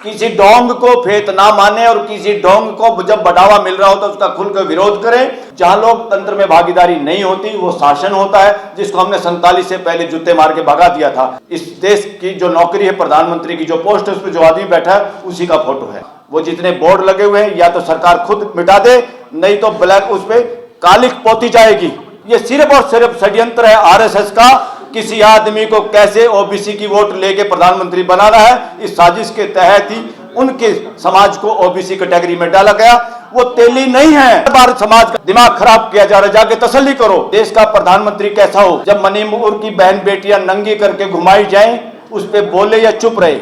किसी ढोंग को फेत ना माने और किसी ढोंग को जब बढ़ावा मिल रहा हो तो उसका खुलकर विरोध करें। जहां लोकतंत्र में भागीदारी नहीं होती वो शासन होता है, जिसको हमने 47 से पहले जूते मार के भगा दिया था। इस देश की जो नौकरी है, प्रधानमंत्री की जो पोस्ट है, उस पर जो आदमी बैठा है उसी का फोटो है। वो जितने बोर्ड लगे हुए हैं या तो सरकार खुद मिटा दे, नहीं तो ब्लैक उस पर कालिक पोती जाएगी। ये सिर्फ और सिर्फ षड्यंत्र है आरएसएस का, किसी आदमी को कैसे ओबीसी की वोट लेके प्रधानमंत्री बनाना है। इस साजिश के तहत ही उनके समाज को ओबीसी कैटेगरी में डाला गया। वो तेली नहीं है, भारत समाज का दिमाग खराब किया जा रहा है। जाके तसल्ली करो, देश का प्रधानमंत्री कैसा हो। जब मणिपुर की बहन बेटियां नंगी करके घुमाई जाएं, उस पे बोले या चुप रहे।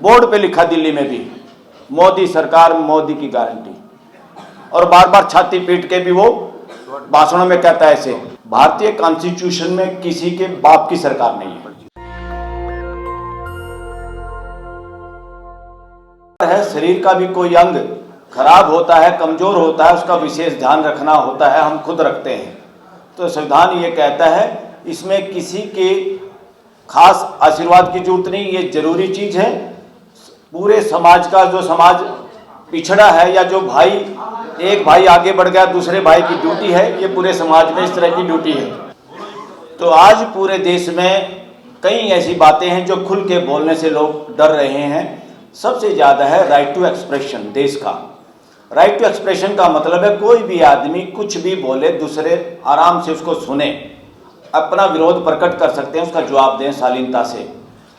बोर्ड पे लिखा दिल्ली में भी, मोदी सरकार, मोदी की गारंटी, और बार बार छाती पीट के भी वो भाषणों में कहता है ऐसे। भारतीय कॉन्स्टिट्यूशन में किसी के बाप की सरकार नहीं है। शरीर का भी कोई अंग खराब होता है, कमजोर होता है, उसका विशेष ध्यान रखना होता है, हम खुद रखते हैं। तो संविधान ये कहता है इसमें किसी के खास आशीर्वाद की जरूरत नहीं, ये जरूरी चीज है। पूरे समाज का, जो समाज पिछड़ा है या जो भाई, एक भाई आगे बढ़ गया, दूसरे भाई की ड्यूटी है, ये पूरे समाज में इस तरह की ड्यूटी है। तो आज पूरे देश में कई ऐसी बातें हैं जो खुल के बोलने से लोग डर रहे हैं। सबसे ज़्यादा है राइट टू एक्सप्रेशन। देश का राइट टू एक्सप्रेशन का मतलब है कोई भी आदमी कुछ भी बोले, दूसरे आराम से उसको सुने, अपना विरोध प्रकट कर सकते हैं, उसका जवाब दें शालीनता से।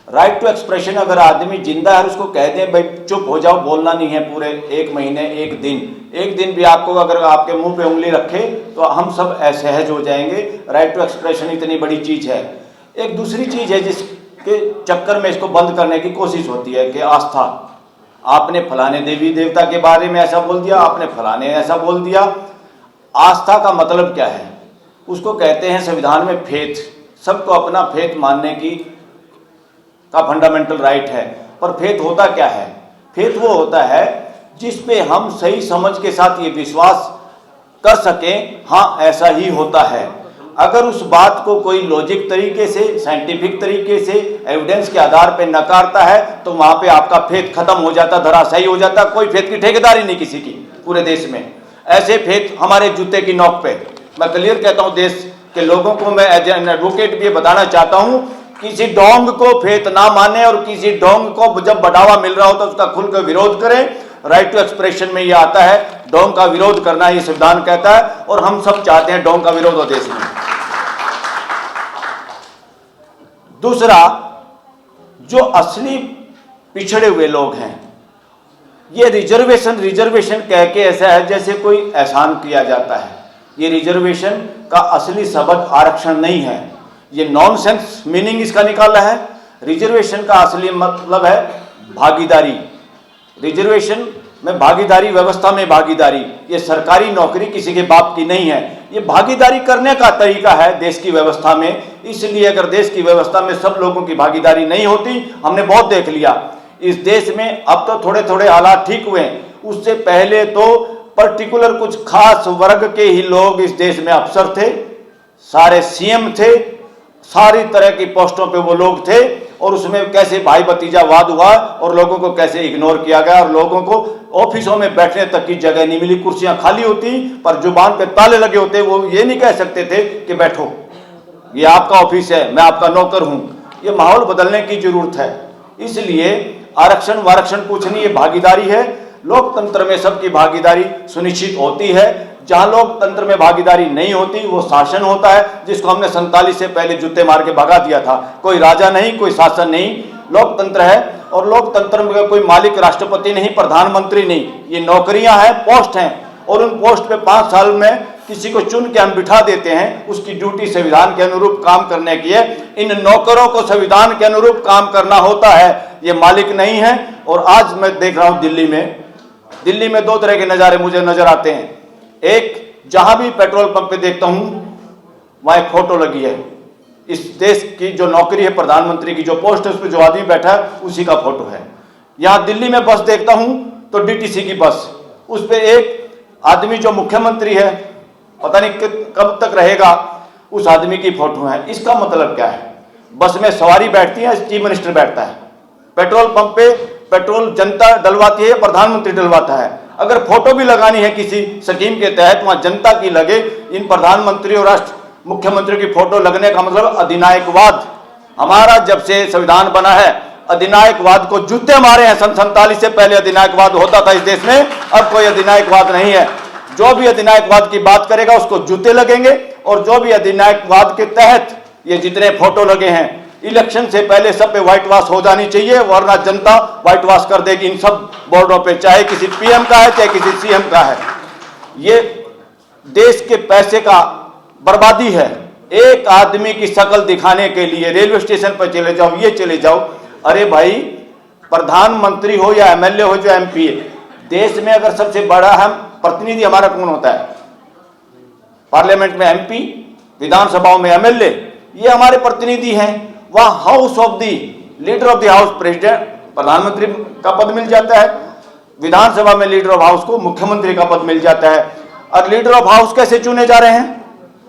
राइट टू एक्सप्रेशन, अगर आदमी जिंदा है उसको कह दें भाई चुप हो जाओ, बोलना नहीं है पूरे 1 महीने, 1 दिन भी आपको अगर आपके मुंह पे उंगली रखे तो हम सब असहज हो जाएंगे। राइट टू एक्सप्रेशन इतनी बड़ी चीज है। एक दूसरी चीज है जिसके चक्कर में इसको बंद करने की कोशिश होती है कि आस्था। आपने फलाने देवी देवता के बारे में ऐसा बोल दिया, आपने फलाने ऐसा बोल दिया। आस्था का मतलब क्या है? उसको कहते हैं संविधान में फेथ। सबको अपना फेथ मानने की का फंडामेंटल राइट है। पर फेथ होता क्या है? फेथ वो होता है जिस पे हम सही समझ के साथ ये विश्वास कर सकें, हाँ ऐसा ही होता है। अगर उस बात को कोई लॉजिक तरीके से, साइंटिफिक तरीके से, एविडेंस के आधार पे नकारता है तो वहां पे आपका फेथ खत्म हो जाता, धराशायी हो जाता। कोई फेथ की ठेकेदारी नहीं किसी की पूरे देश में। ऐसे फेथ हमारे जूते की नोक पे। मैं क्लियर कहता हूं, देश के लोगों को मैं एज एन एडवोकेट भी बताना चाहता हूं, किसी ढोंग को फेत ना माने और किसी ढोंग को जब बढ़ावा मिल रहा हो तो उसका खुलकर विरोध करें। राइट टू एक्सप्रेशन में यह आता है, ढोंग का विरोध करना ये संविधान कहता है, और हम सब चाहते हैं ढोंग का विरोध हो देश में। दूसरा, जो असली पिछड़े हुए लोग हैं, ये रिजर्वेशन कह के ऐसा है जैसे कोई एहसान किया जाता है। ये रिजर्वेशन का असली शब्द आरक्षण नहीं है, ये नॉनसेंस मीनिंग इसका निकाला है। रिजर्वेशन का असली मतलब है भागीदारी। रिजर्वेशन में भागीदारी, व्यवस्था में भागीदारी। ये सरकारी नौकरी किसी के बाप की नहीं है, ये भागीदारी करने का तरीका है देश की व्यवस्था में। इसलिए अगर देश की व्यवस्था में सब लोगों की भागीदारी नहीं होती, हमने बहुत देख लिया इस देश में। अब तो थोड़े थोड़े हालात ठीक हुए, उससे पहले तो पर्टिकुलर कुछ खास वर्ग के ही लोग इस देश में अफसर थे, सारे सीएम थे, सारी तरह की पोस्टों पे वो लोग थे, और उसमें कैसे भाई भतीजावाद हुआ और लोगों को कैसे इग्नोर किया गया, और लोगों को ऑफिसों में बैठने तक की जगह नहीं मिली। कुर्सियां खाली होती पर जुबान पे ताले लगे होते, वो ये नहीं कह सकते थे कि बैठो, ये आपका ऑफिस है, मैं आपका नौकर हूं। ये माहौल बदलने की जरूरत है। इसलिए आरक्षण वारक्षण कुछ नहीं, ये भागीदारी है। लोकतंत्र में सबकी भागीदारी सुनिश्चित होती है। जहां लोकतंत्र में भागीदारी नहीं होती वो शासन होता है, जिसको हमने 47 से पहले जूते मार के भगा दिया था। कोई राजा नहीं, कोई शासन नहीं, लोकतंत्र है। और लोकतंत्र में कोई मालिक राष्ट्रपति नहीं, प्रधानमंत्री नहीं, ये नौकरियां हैं, पोस्ट हैं, और उन पोस्ट पे 5 साल में किसी को चुन के हम बिठा देते हैं। उसकी ड्यूटी संविधान के अनुरूप काम करने की है। इन नौकरों को संविधान के अनुरूप काम करना होता है, ये मालिक नहीं है। और आज मैं देख रहा हूं दिल्ली में 2 तरह के नज़ारे मुझे नजर आते हैं। एक, जहां भी पेट्रोल पंप पे देखता हूं वहां एक फोटो लगी है। इस देश की जो नौकरी है, प्रधानमंत्री की जो पोस्ट है, उस पर जो आदमी बैठा है उसी का फोटो है। यहां दिल्ली में बस देखता हूं तो डीटीसी की बस, उस पर एक आदमी जो मुख्यमंत्री है, पता नहीं कब तक रहेगा, उस आदमी की फोटो है। इसका मतलब क्या है? बस में सवारी बैठती है, चीफ मिनिस्टर बैठता है। पेट्रोल पंप पे पेट्रोल जनता डलवाती है, प्रधानमंत्री डलवाता है। अगर फोटो भी लगानी है किसी स्कीम के तहत, वहां जनता की लगे। इन प्रधानमंत्री और राष्ट्र मुख्यमंत्री की फोटो लगने का मतलब अधिनायकवाद। हमारा जब से संविधान बना है, अधिनायकवाद को जूते मारे हैं। सन 47 से पहले अधिनायकवाद होता था इस देश में, अब कोई अधिनायकवाद नहीं है। जो भी अधिनायकवाद की बात करेगा उसको जूते लगेंगे, और जो भी अधिनायकवाद के तहत ये जितने फोटो लगे हैं, इलेक्शन से पहले सब पे व्हाइट वॉश हो जानी चाहिए, वरना जनता व्हाइट वॉश कर देगी इन सब बोर्डों पे, चाहे किसी पीएम का है चाहे किसी सीएम का है। ये देश के पैसे का बर्बादी है। एक आदमी की शक्ल दिखाने के लिए रेलवे स्टेशन पर चले जाओ, ये चले जाओ। अरे भाई, प्रधानमंत्री हो या एमएलए हो जो एमपी है, देश में अगर सबसे बड़ा हम प्रतिनिधि हमारा कौन होता है? पार्लियामेंट में एमपी, विधानसभाओं में एमएलए, ये हमारे प्रतिनिधि हैं। वह house of the leader of the house president, प्रधानमंत्री का पद मिल जाता है। विधानसभा में लीडर ऑफ हाउस को मुख्यमंत्री का पद मिल जाता है। और लीडर ऑफ हाउस कैसे चुने जा रहे हैं?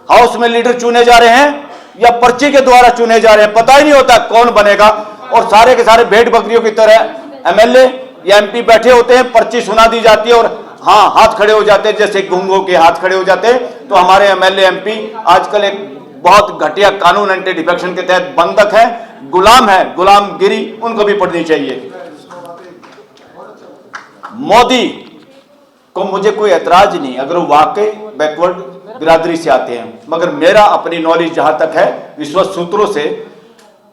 हाउस में लीडर चुने जा रहे हैं या पर्ची के द्वारा चुने जा रहे हैं, पता ही नहीं होता कौन बनेगा। और सारे के सारे भेड़ बकरियों की तरह एमएलए या एमपी बैठे होते हैं, पर्ची सुना दी जाती है और हाँ, हाथ खड़े हो जाते हैं, जैसे गूंगों के हाथ खड़े हो जाते हैं। तो हमारे एमएलए एमपी आजकल एक बहुत घटिया कानून एंटी डिफेक्शन के तहत बंधक है, गुलाम है, गुलामगिरी उनको भी पड़नी चाहिए। मोदी को मुझे कोई ऐतराज नहीं अगर वो वाकई बैकवर्ड बिरादरी से आते हैं, मगर मेरा अपनी नॉलेज जहां तक है विश्वस्त सूत्रों से,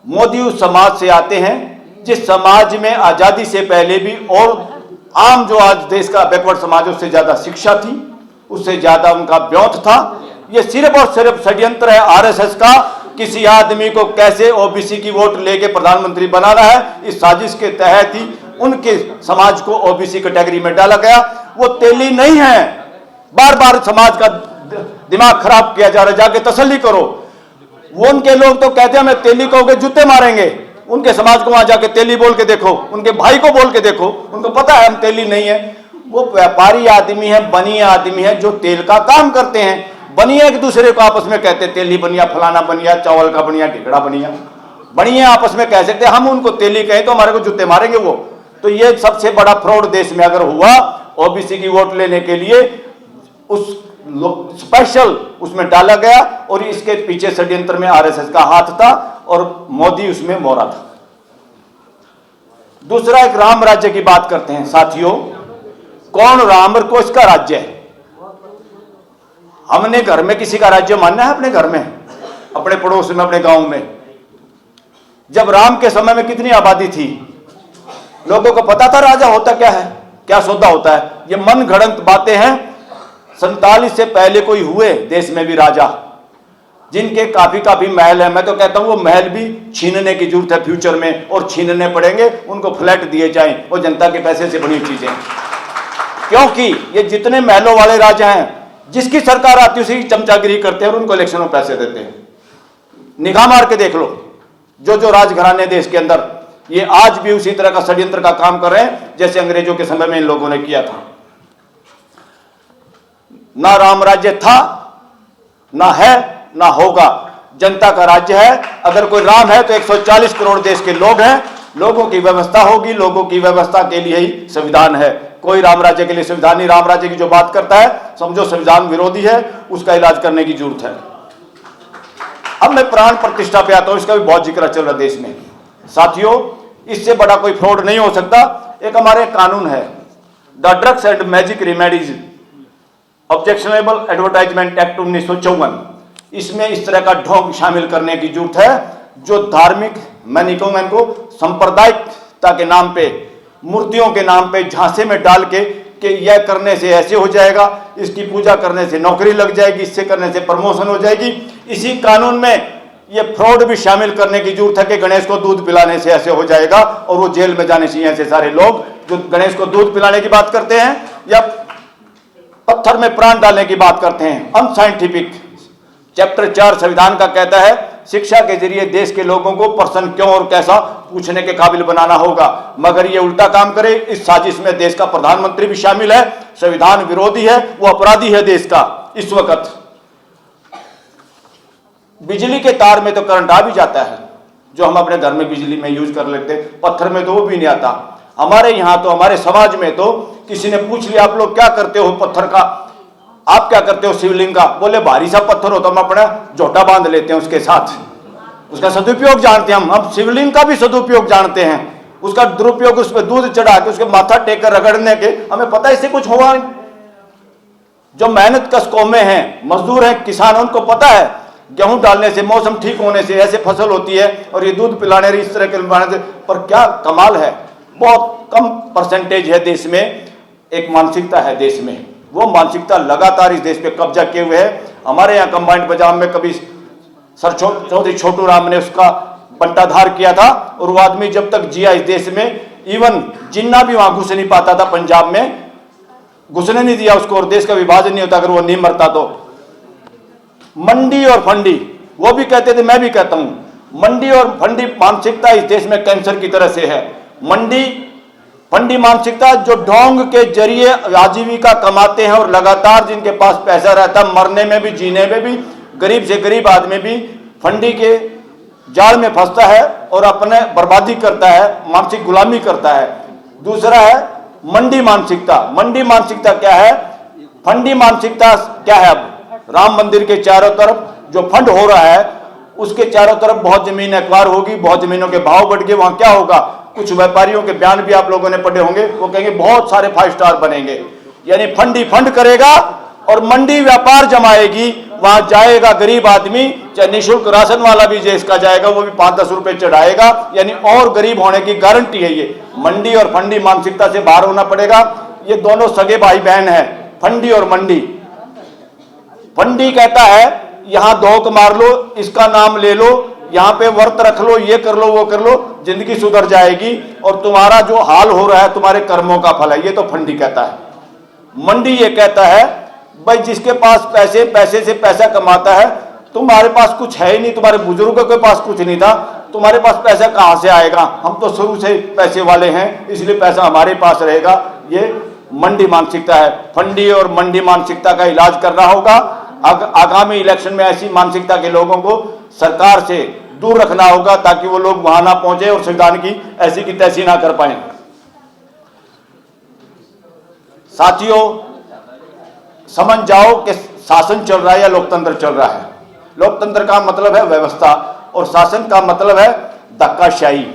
मोदी उस समाज से आते हैं जिस समाज में आजादी से पहले भी और आम जो आज देश का बैकवर्ड समाज, उससे ज्यादा शिक्षा थी, उससे ज्यादा उनका ब्योंत था। ये सिर्फ और सिर्फ षड्यंत्र है आरएसएस का, किसी आदमी को कैसे ओबीसी की वोट लेके प्रधानमंत्री बनाना है, इस साजिश के तहत ही उनके समाज को ओबीसी कैटेगरी में डाला गया। वो तेली नहीं है, बार बार समाज का दिमाग खराब किया जा रहा है, जाके तसल्ली करो। वो उनके लोग तो कहते हैं हमें तेली कहोगे जूते मारेंगे, उनके समाज को वहां जाके तेली बोल के देखो, उनके भाई को बोल के देखो, उनको पता है हम तेली नहीं है। वो व्यापारी आदमी है, बनिया आदमी है, जो तेल का काम करते हैं। बनिया एक दूसरे को आपस में कहते तेली बनिया, फलाना बनिया, चावल का बनिया, ढिकड़ा बनिया, बनिया आपस में कह सकते। हम उनको तेली कहें तो हमारे को जूते मारेंगे वो। तो ये सबसे बड़ा फ्रॉड देश में अगर हुआ, ओबीसी की वोट लेने के लिए उस स्पेशल उसमें डाला गया, और इसके पीछे षड्यंत्र में आरएसएस का हाथ था और मोदी उसमें मोहरा था। दूसरा, एक राम राज्य की बात करते हैं साथियों। कौन राम को इसका राज्य है? हमने घर में किसी का राज्य मानना है? अपने घर में, अपने पड़ोस में, अपने गांव में? जब राम के समय में कितनी आबादी थी? लोगों को पता था राजा होता क्या है, क्या सौदा होता है? ये मन गढ़ंत बातें हैं। 47 से पहले कोई हुए देश में भी राजा जिनके काफी महल है? मैं तो कहता हूं वो महल भी छीनने की जरूरत है फ्यूचर में, और छीनने पड़ेंगे, उनको फ्लैट दिए जाएं, और जनता के पैसे से बनी चीजें। क्योंकि ये जितने महलों वाले राजा हैं, जिसकी सरकार आती है उसी की चमचागिरी करते हैं और उनको इलेक्शन में पैसे देते हैं। निगाह मार के देख लो, जो राजघराने देश के अंदर, ये आज भी उसी तरह का षड्यंत्र का काम कर रहे हैं जैसे अंग्रेजों के समय में इन लोगों ने किया था। ना राम राज्य था, ना है, ना होगा। जनता का राज्य है। अगर कोई राम है तो 140 करोड़ देश के लोग हैं, लोगों की व्यवस्था होगी, लोगों की व्यवस्था के लिए ही संविधान है। कोई राम राज्य के लिए संविधान नहीं। राम राज्य की जो बात करता है समझो संविधान विरोधी है, उसका इलाज करने की जरूरत है। अब मैं प्राण प्रतिष्ठा पे आता हूं, इसका भी बहुत जिक्र चल रहा है देश में। साथियों, इससे बड़ा कोई फ्रॉड नहीं हो सकता। एक हमारे कानून है, the drugs and magic remedies objectionable advertisement act 1954। इसमें इस तरह का ढोंग शामिल करने की जरूरत है जो धार्मिक, मैं नहीं कहूंगा इनको, सांप्रदायिकता के नाम पे, मूर्तियों के नाम पे झांसे में डाल के कि यह करने से ऐसे हो जाएगा, इसकी पूजा करने से नौकरी लग जाएगी, इससे करने से प्रमोशन हो जाएगी। इसी कानून में ये फ्रॉड भी शामिल करने की जरूरत है कि गणेश को दूध पिलाने से ऐसे हो जाएगा और वो जेल में जाने चाहिए ऐसे सारे लोग जो गणेश को दूध पिलाने की बात करते हैं या पत्थर में प्राण डालने की बात करते हैं। अनसाइंटिफिक। चैप्टर 4 संविधान का कहता है शिक्षा के जरिए देश के लोगों को प्रश्न क्यों और कैसा पूछने के काबिल बनाना होगा, मगर ये उल्टा काम करे। इस साजिश में देश का प्रधानमंत्री भी शामिल है, संविधान विरोधी है, वो अपराधी है देश का। इस वक्त बिजली के तार में तो करंट आ भी जाता है, जो हम अपने घर में बिजली में यूज कर लेते हैं, पत्थर में तो वो भी नहीं आता। हमारे यहाँ तो, हमारे समाज में तो किसी ने पूछ लिया आप लोग क्या करते हो पत्थर का, आप क्या करते हो शिवलिंग का, बोले भारी सा पत्थर हो तो हम अपना झोटा बांध लेते हैं उसके साथ, उसका सदुपयोग जानते हैं हम शिवलिंग का भी सदुपयोग जानते हैं, उसका दुरुपयोग, उस पर दूध चढ़ा के उसके माथा टेक कर रगड़ने के, हमें पता है इससे कुछ होगा नहीं। जो मेहनत कश कौमें हैं, मजदूर हैं, किसान, उनको पता है गेहूं डालने से, मौसम ठीक होने से ऐसे फसल होती है, और ये दूध पिलाने इस तरह के पिलाने से, पर क्या कमाल है, बहुत कम परसेंटेज है देश में, एक मानसिकता है देश में, वो मानसिकता लगातार इस देश पे कब्जा किए हुए है। हमारे यहाँ कंबाइंड पंजाब में कभी सर चौधरी छोटू राम ने उसका बंटाधार किया था, और वो आदमी जब तक जिया इस देश में, इवन जिन्ना भी वहां घुस नहीं पाता था, पंजाब में घुसने नहीं दिया उसको, और देश का विभाजन नहीं होता अगर वो नहीं मरता तो। मंडी और फंडी, वो भी कहते थे, मैं भी कहता हूं, मंडी और फंडी मानसिकता इस देश में कैंसर की तरह से है। मंडी फंडी मानसिकता जो ढोंग के जरिए आजीविका कमाते हैं, और लगातार जिनके पास पैसा रहता है, मरने में भी जीने में भी, गरीब से गरीब आदमी भी फंडी के जाल में फंसता है और अपने बर्बादी करता है, मानसिक गुलामी करता है। दूसरा है मंडी मानसिकता। मंडी मानसिकता क्या है, फंडी मानसिकता क्या है, अब राम मंदिर के चारों तरफ जो फंड हो रहा है उसके चारों तरफ बहुत जमीन एक्वायर होगी, बहुत जमीनों के भाव बढ़ गए, वहां क्या होगा, कुछ व्यापारियों के बयान भी आप लोगों ने पढ़े होंगे, वो कहेंगे बहुत सारे 5 स्टार बनेंगे, यानी फंडी फंड करेगा और मंडी व्यापार जमाएगी, वहां जाएगा गरीब आदमी, चाहे निःशुल्क राशन वाला भी देश का जाएगा, वो भी 5-10 रुपए चढ़ाएगा, यानी और गरीब होने की गारंटी है। ये मंडी और फंडी मानसिकता से बाहर होना पड़ेगा। ये दोनों सगे भाई बहन है, फंडी और मंडी। फंडी कहता है यहां धोख मार लो, इसका नाम ले लो, यहां पे व्रत रख लो, ये कर लो, वो कर लो, जिंदगी सुधर जाएगी, और तुम्हारा जो हाल हो रहा है तुम्हारे कर्मों का फल है। ये तो फंडी कहता है। मंडी ये कहता है भाई जिसके पास पैसे, पैसे से पैसा कमाता है, तुम्हारे पास कुछ है ही नहीं, तुम्हारे बुजुर्गों के पास कुछ नहीं था, तुम्हारे पास पैसा कहां से आएगा, हम तो शुरू से पैसे वाले हैं इसलिए पैसा हमारे पास रहेगा। ये मंडी मानसिकता है। फंडी और मंडी मानसिकता का इलाज करना होगा। आगामी इलेक्शन में ऐसी मानसिकता के लोगों को सरकार से दूर रखना होगा, ताकि वो लोग वहां ना पहुंचे और संविधान की ऐसी की तैसी ना कर पाए। साथियों, समझ जाओ कि शासन चल रहा है या लोकतंत्र चल रहा है। लोकतंत्र का मतलब है व्यवस्था, और शासन का मतलब है धक्काशाही,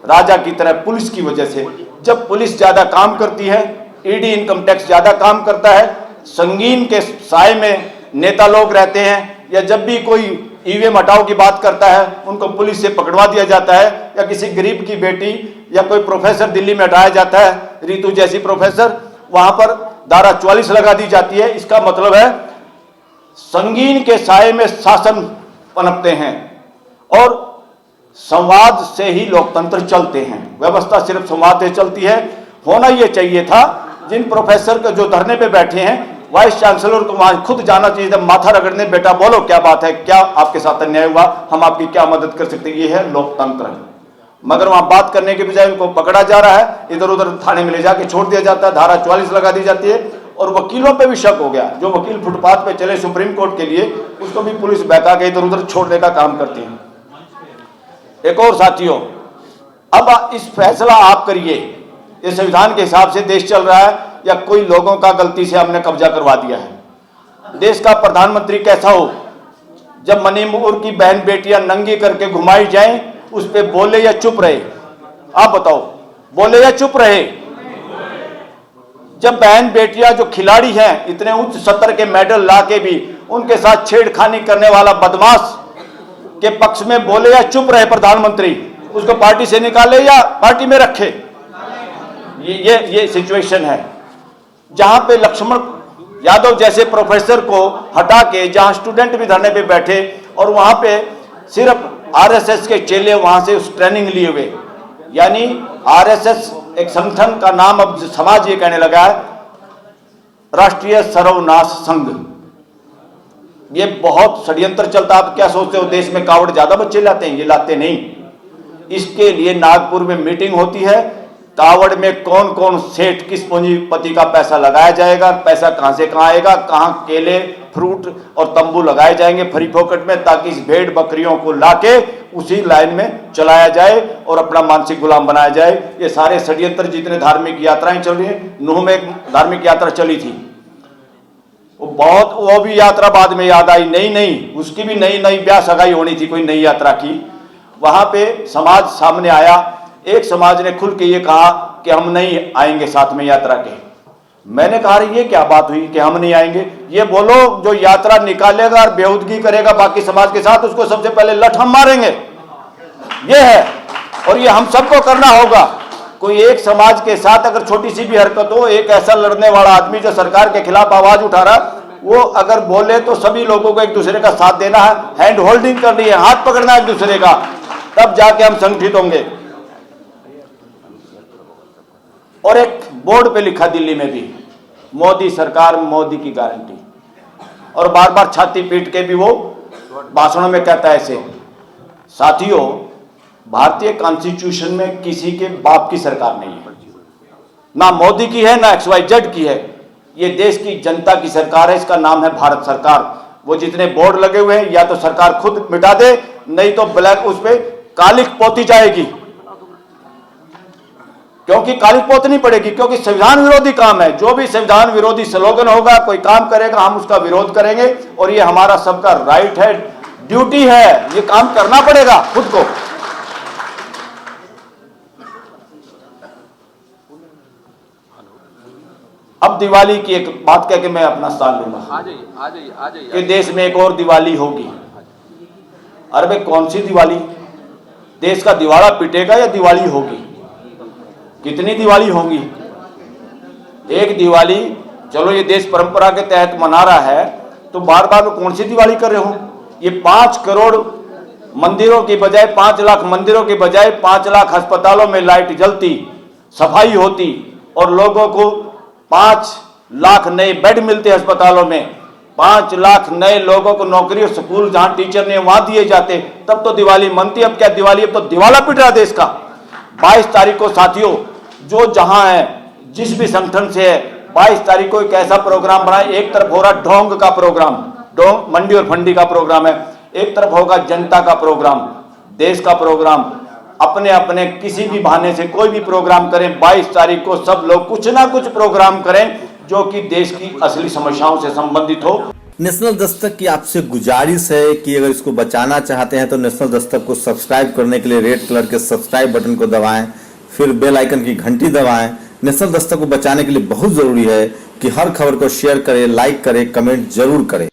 राजा की तरह पुलिस की वजह से। जब पुलिस ज्यादा काम करती है, ईडी इनकम टैक्स ज्यादा काम करता है, संगीन के साए में नेता लोग रहते हैं, या जब भी कोई ईवीएम हटाओ की बात करता है उनको पुलिस से पकड़वा दिया जाता है, या किसी गरीब की बेटी या कोई प्रोफेसर दिल्ली में हटाया जाता है, रितु जैसी प्रोफेसर, वहां पर धारा 44 लगा दी जाती है। इसका मतलब है संगीन के साए में शासन पनपते हैं, और संवाद से ही लोकतंत्र चलते हैं। व्यवस्था सिर्फ संवाद से चलती है। होना यह चाहिए था, जिन प्रोफेसर के जो धरने पे बैठे हैं, वाइस चांसलर को वहां खुद जाना चाहिए था, माथा रगड़ने, बेटा बोलो क्या बात है, क्या आपके साथ अन्याय हुआ, हम आपकी क्या मदद कर सकते हैं। ये है लोकतंत्र। मगर वहां बात करने के बजाय उनको पकड़ा जा रहा है, इधर उधर थाने में ले जाके छोड़ दिया जाता है, धारा 44 लगा दी जाती है। और वकीलों पे भी शक हो गया, जो वकील फुटपाथ पे चले सुप्रीम कोर्ट के लिए, उसको भी पुलिस बहका के इधर उधर छोड़ने का काम करती है। एक और साथियों, अब इस फैसला आप करिए, ये संविधान के हिसाब से देश चल रहा है या कोई लोगों का गलती से हमने कब्जा करवा दिया है। देश का प्रधानमंत्री कैसा हो, जब मणिपुर की बहन बेटियां नंगी करके घुमाई जाएं, उस पे बोले या चुप रहे? आप बताओ, बोले या चुप रहे? जब बहन बेटियां जो खिलाड़ी हैं, इतने उच्च स्तर के मेडल ला के भी उनके साथ छेड़खानी करने वाला बदमाश के पक्ष में बोले या चुप रहे प्रधानमंत्री? उसको पार्टी से निकाले या पार्टी में रखे? ये सिचुएशन है, जहां पे लक्ष्मण यादव जैसे प्रोफेसर को हटा के, जहां स्टूडेंट भी धरने पे बैठे और वहां पे सिर्फ आरएसएस के चेले वहां से उस ट्रेनिंग लिए हुए, यानी आरएसएस एक संगठन का नाम अब समाज ये कहने लगा है, राष्ट्रीय सर्वनाश संघ। ये बहुत षड्यंत्र चलता। आप क्या सोचते हो देश में कावड़ ज्यादा बच्चे लाते हैं? ये लाते नहीं। इसके लिए नागपुर में मीटिंग होती है, कावड़ में कौन कौन सेठ, किस पूंजीपति का पैसा लगाया जाएगा, पैसा कहां से कहां आएगा, कहां केले फ्रूट और तंबू लगाए जाएंगे फ्री फोकट में, ताकि इस भेड़ बकरियों को लाके उसी लाइन में चलाया जाए और अपना मानसिक गुलाम बनाया जाए। ये सारे षड्यंत्र, जितने धार्मिक यात्राएं चल रही हैं, नूह में एक धार्मिक यात्रा चली थी, वो भी यात्रा बाद में याद आई, नई उसकी भी नई ब्याह सगाई होनी थी, कोई नई यात्रा की। वहां पे समाज सामने आया, एक समाज ने खुल के ये कहा कि हम नहीं आएंगे साथ में यात्रा के। मैंने कहा ये क्या बात हुई कि हम नहीं आएंगे? ये बोलो जो यात्रा निकालेगा और बेहूदगी करेगा बाकी समाज के साथ, उसको सबसे पहले लठ हम मारेंगे, ये है। और ये हम सबको करना होगा। कोई एक समाज के साथ अगर छोटी सी भी हरकत हो, एक ऐसा लड़ने वाला आदमी जो सरकार के खिलाफ आवाज उठा रहा, वो अगर बोले तो सभी लोगों को एक दूसरे का साथ देना है, हैंड होल्डिंग करनी है, हाथ पकड़ना है एक दूसरे का, तब जाके हम संगठित होंगे। और एक बोर्ड पे लिखा दिल्ली में भी, मोदी सरकार, मोदी की गारंटी, और बार बार छाती पीट के भी वो भाषणों में कहता है ऐसे। साथियों, भारतीय कॉन्स्टिट्यूशन में किसी के बाप की सरकार नहीं है, ना मोदी की है ना XYZ की है, ये देश की जनता की सरकार है, इसका नाम है भारत सरकार। वो जितने बोर्ड लगे हुए हैं या तो सरकार खुद मिटा दे, नहीं तो ब्लैक उस पे कालिक पोती जाएगी, क्योंकि कालिक पोतनी पड़ेगी, क्योंकि संविधान विरोधी काम है। जो भी संविधान विरोधी स्लोगन होगा, कोई काम करेगा, हम उसका विरोध करेंगे, और ये हमारा सबका राइट है, ड्यूटी है, ये काम करना पड़ेगा खुद को। अब दिवाली की एक बात कह के मैं अपना स्थान लूंगा। आ जाइए कि देश में एक और दिवाली होगी। अरे भाई, कौन सी दिवाली? देश का दिवाला पिटेगा या दिवाली होगी? कितनी दिवाली होंगी? एक दिवाली, चलो ये देश परंपरा के तहत मना रहा है, तो बार बार में कौन सी दिवाली कर रहे हो? ये 5 करोड़ मंदिरों की बजाय, 5 लाख मंदिरों की बजाय 5 लाख अस्पतालों में लाइट जलती, सफाई होती, और लोगों को 5 लाख नए बेड मिलते अस्पतालों में, 5 लाख नए लोगों को नौकरी और स्कूल जहां टीचर ने वहां दिए जाते, तब तो दिवाली मनती। अब क्या दिवाली? अब तो दिवाला पिट रहा देश का। 22 तारीख को साथियों, जो जहां है, जिस भी संगठन से है, 22 तारीख को एक ऐसा प्रोग्राम बनाए। एक तरफ हो रहा ढोंग का प्रोग्राम, ढोंग मंडी और फंडी का प्रोग्राम है, एक तरफ होगा जनता का प्रोग्राम, देश का प्रोग्राम। अपने अपने किसी भी बहाने से कोई भी प्रोग्राम करें, 22 तारीख को सब लोग कुछ ना कुछ प्रोग्राम करें जो कि देश की असली समस्याओं से संबंधित हो। नेशनल दस्तक की आपसे गुजारिश है कि अगर इसको बचाना चाहते हैं तो नेशनल दस्तक को सब्सक्राइब करने के लिए रेड कलर के सब्सक्राइब बटन को दबाएं, फिर बेल आइकन की घंटी दबाएं। नेशनल दस्तक को बचाने के लिए बहुत जरूरी है कि हर खबर को शेयर करें, लाइक करें, कमेंट जरूर करें।